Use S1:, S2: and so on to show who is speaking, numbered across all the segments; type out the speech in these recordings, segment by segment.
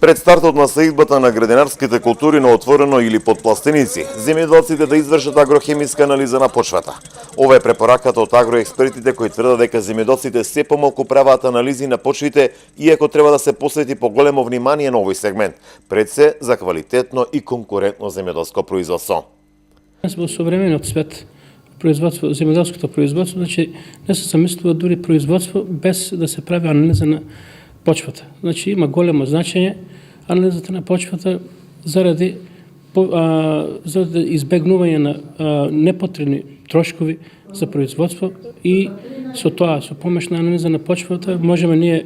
S1: Пред стартот на сеидбата на градинарските култури на отворено или под пластеници, земјоделците да извршат агрохемиска анализа на почвата. Ова е препораката од агроекспертите кои тврдат дека земјоделците се помалку прават анализи на почвите, иако треба да се посвети поголемо внимание на овој сегмент, пред се за квалитетно и конкурентно земјоделско производство.
S2: Во современиот свет, земјоделското производство, значи не се замислува дури производство без да се прави анализа на почвата. Значи има големо значење анализата на почвата заради избегнување на непотребни трошкови за производство и со тоа, со помош на анализа на почвата, можеме ние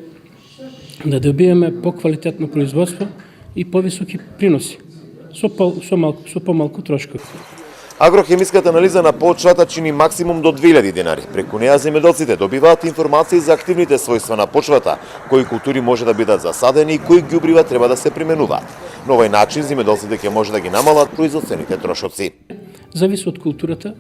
S2: да добиеме поквалитетно производство и повисоки приноси со помалку трошкови.
S1: Агрохемиската анализа на почвата чини максимум до 2000 денари. Преку неа земјоделците добиваат информации за активните својства на почвата, кои култури може да бидат засадени и кои ѓубрива треба да се применуваат. На овој начин земјоделците ќе може да ги намалат производствените трошоци.
S2: Зависи од културата,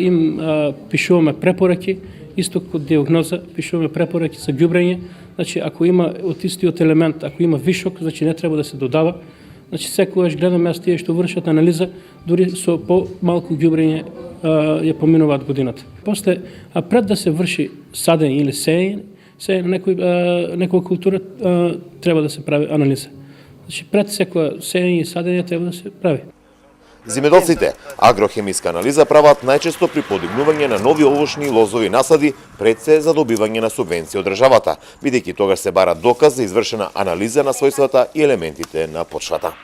S2: им пишуваме препораки, исто како диагноза, пишуваме препораки за ѓубрење. Значи ако има од истиот елемент, ако има вишок, значи не треба да се додава. Значи секогаш гледаме аз тие што вршат анализа, дури со по-малку ѓубрење ја поминуваат годината. После, пред да се врши садење или сеење на некоја култура, треба да се прави анализа. Значи пред секоја сеење и садење треба да се прави.
S1: Земјоделците агрохемиска анализа прават најчесто при подигнување на нови овошни и лозови насади пред се за добивање на субвенции од државата, бидејќи тогаш се бара доказ за извршена анализа на својствата и елементите на почвата.